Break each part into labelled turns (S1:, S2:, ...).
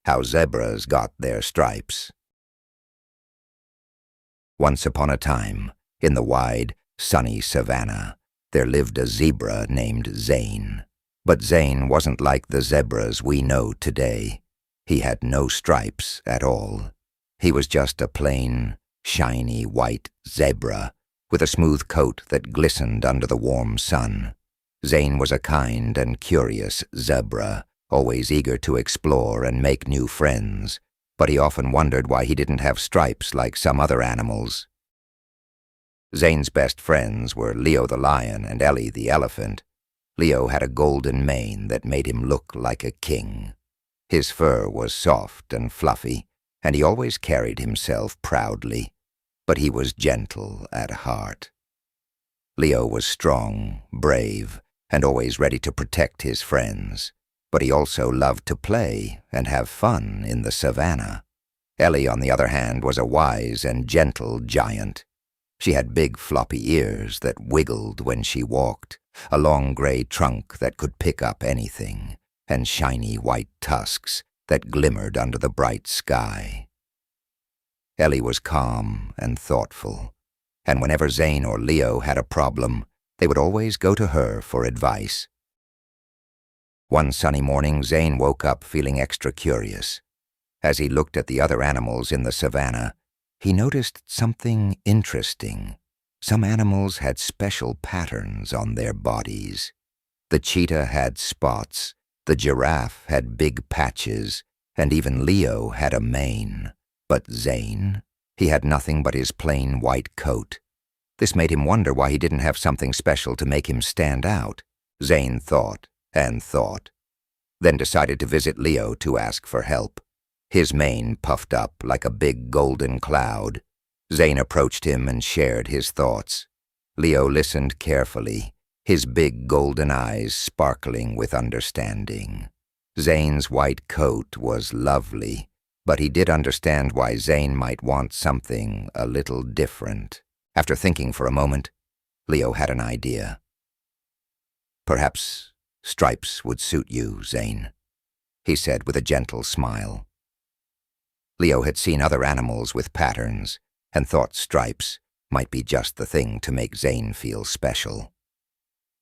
S1: How Zebras Got Their Stripes. Once upon a time, in the wide, sunny savannah, there lived a zebra named Zane. But Zane wasn't like the zebras we know today. He had no stripes at all. He was just a plain, shiny white zebra with a smooth coat that glistened under the warm sun. Zane was a kind and curious zebra, always eager to explore and make new friends, but he often wondered why he didn't have stripes like some other animals. Zane's best friends were Leo the lion and Ellie the elephant. Leo had a golden mane that made him look like a king. His fur was soft and fluffy, and he always carried himself proudly, but he was gentle at heart. Leo was strong, brave, and always ready to protect his friends, but he also loved to play and have fun in the savannah. Ellie, on the other hand, was a wise and gentle giant. She had big floppy ears that wiggled when she walked, a long gray trunk that could pick up anything, and shiny white tusks that glimmered under the bright sky. Ellie was calm and thoughtful, and whenever Zane or Leo had a problem, they would always go to her for advice. One sunny morning, Zane woke up feeling extra curious. As he looked at the other animals in the savannah, he noticed something interesting. Some animals had special patterns on their bodies. The cheetah had spots, the giraffe had big patches, and even Leo had a mane. But Zane, he had nothing but his plain white coat. This made him wonder why he didn't have something special to make him stand out. Zane thought and thought, then decided to visit Leo to ask for help. His mane puffed up like a big golden cloud. Zane approached him and shared his thoughts. Leo listened carefully, his big golden eyes sparkling with understanding. Zane's white coat was lovely, but he did understand why Zane might want something a little different. After thinking for a moment, Leo had an idea. "Perhaps stripes would suit you, Zane," he said with a gentle smile. Leo had seen other animals with patterns and thought stripes might be just the thing to make Zane feel special.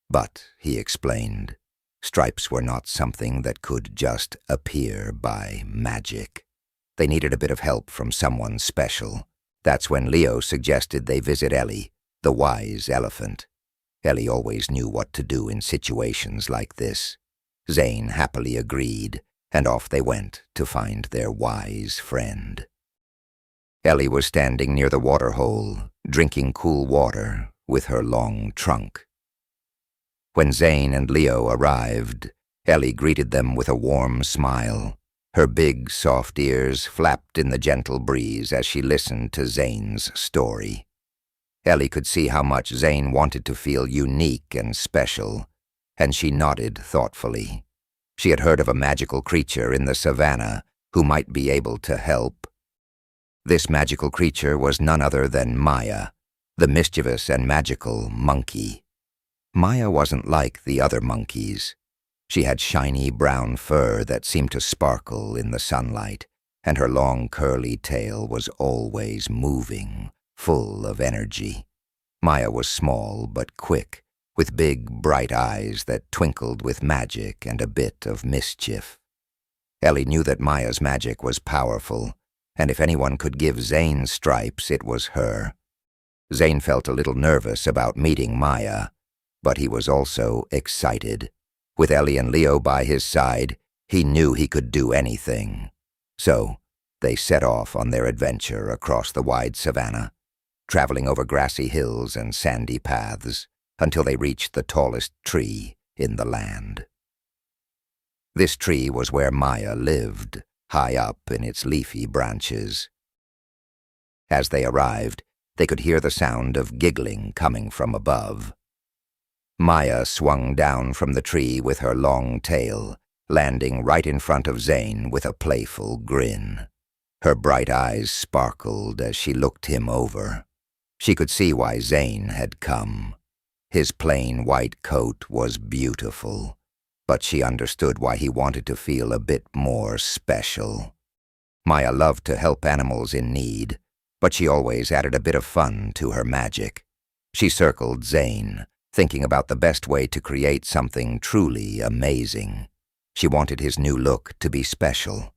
S1: But, he explained, stripes were not something that could just appear by magic. They needed a bit of help from someone special. That's when Leo suggested they visit Ellie, the wise elephant. Ellie always knew what to do in situations like this. Zane happily agreed, and off they went to find their wise friend. Ellie was standing near the water hole, drinking cool water with her long trunk. When Zane and Leo arrived, Ellie greeted them with a warm smile. Her big, soft ears flapped in the gentle breeze as she listened to Zane's story. Ellie could see how much Zane wanted to feel unique and special, and she nodded thoughtfully. She had heard of a magical creature in the savannah who might be able to help. This magical creature was none other than Maya, the mischievous and magical monkey. Maya wasn't like the other monkeys. She had shiny brown fur that seemed to sparkle in the sunlight, and her long curly tail was always moving, full of energy. Maya was small but quick, with big, bright eyes that twinkled with magic and a bit of mischief. Ellie knew that Maya's magic was powerful, and if anyone could give Zane stripes, it was her. Zane felt a little nervous about meeting Maya, but he was also excited. With Ellie and Leo by his side, he knew he could do anything. So, they set off on their adventure across the wide savannah, traveling over grassy hills and sandy paths, until they reached the tallest tree in the land. This tree was where Maya lived, high up in its leafy branches. As they arrived, they could hear the sound of giggling coming from above. Maya swung down from the tree with her long tail, landing right in front of Zane with a playful grin. Her bright eyes sparkled as she looked him over. She could see why Zane had come. His plain white coat was beautiful, but she understood why he wanted to feel a bit more special. Maya loved to help animals in need, but she always added a bit of fun to her magic. She circled Zane, thinking about the best way to create something truly amazing. She wanted his new look to be special,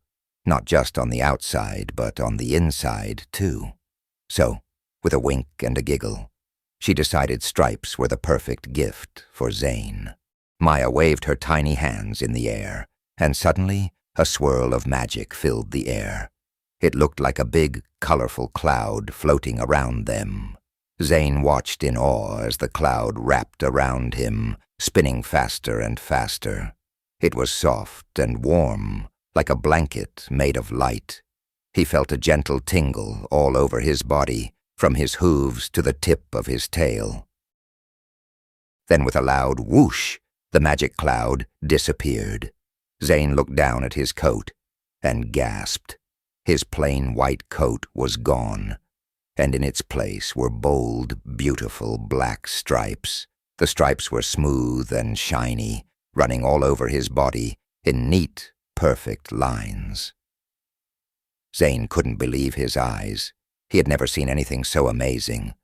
S1: not just on the outside, but on the inside, too. So, with a wink and a giggle, she decided stripes were the perfect gift for Zane. Maya waved her tiny hands in the air, and suddenly a swirl of magic filled the air. It looked like a big, colorful cloud floating around them. Zane watched in awe as the cloud wrapped around him, spinning faster and faster. It was soft and warm, like a blanket made of light. He felt a gentle tingle all over his body, from his hooves to the tip of his tail. Then with a loud whoosh, the magic cloud disappeared. Zane looked down at his coat and gasped. His plain white coat was gone, and in its place were bold, beautiful black stripes. The stripes were smooth and shiny, running all over his body in neat, perfect lines. Zane couldn't believe his eyes. He had never seen anything so amazing.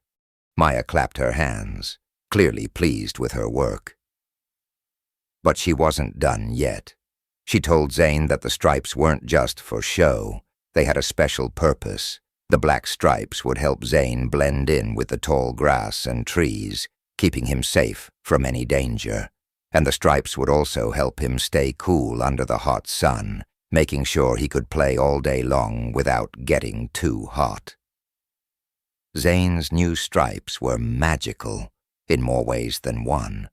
S1: Maya clapped her hands, clearly pleased with her work. But she wasn't done yet. She told Zane that the stripes weren't just for show. They had a special purpose. The black stripes would help Zane blend in with the tall grass and trees, keeping him safe from any danger. And the stripes would also help him stay cool under the hot sun, making sure he could play all day long without getting too hot. Zane's new stripes were magical in more ways than one.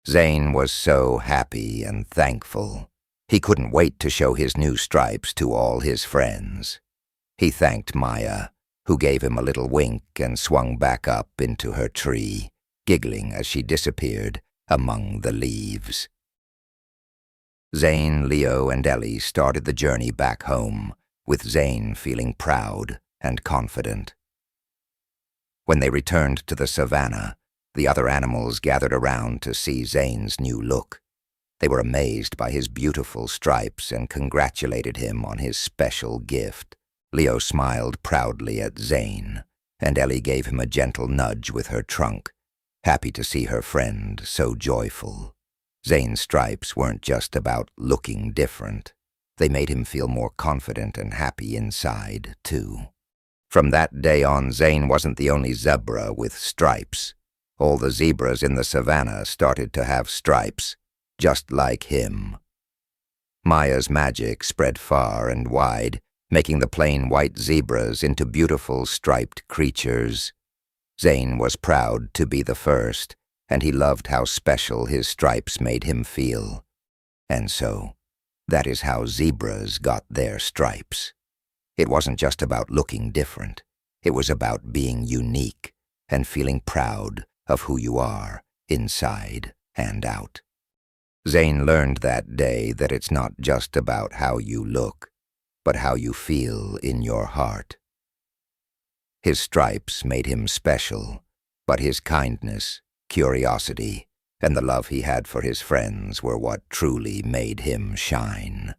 S1: Zane was so happy and thankful. He couldn't wait to show his new stripes to all his friends. He thanked Maya, who gave him a little wink and swung back up into her tree, giggling as she disappeared among the leaves. Zane, Leo, and Ellie started the journey back home, with Zane feeling proud and confident. When they returned to the savannah, the other animals gathered around to see Zane's new look. They were amazed by his beautiful stripes and congratulated him on his special gift. Leo smiled proudly at Zane, and Ellie gave him a gentle nudge with her trunk, happy to see her friend so joyful. Zane's stripes weren't just about looking different. They made him feel more confident and happy inside, too. From that day on, Zane wasn't the only zebra with stripes. All the zebras in the savannah started to have stripes, just like him. Maya's magic spread far and wide, making the plain white zebras into beautiful striped creatures. Zane was proud to be the first, and he loved how special his stripes made him feel. And so, that is how zebras got their stripes. It wasn't just about looking different. It was about being unique and feeling proud of who you are, inside and out. Zane learned that day that it's not just about how you look, but how you feel in your heart. His stripes made him special, but his kindness, curiosity, and the love he had for his friends were what truly made him shine.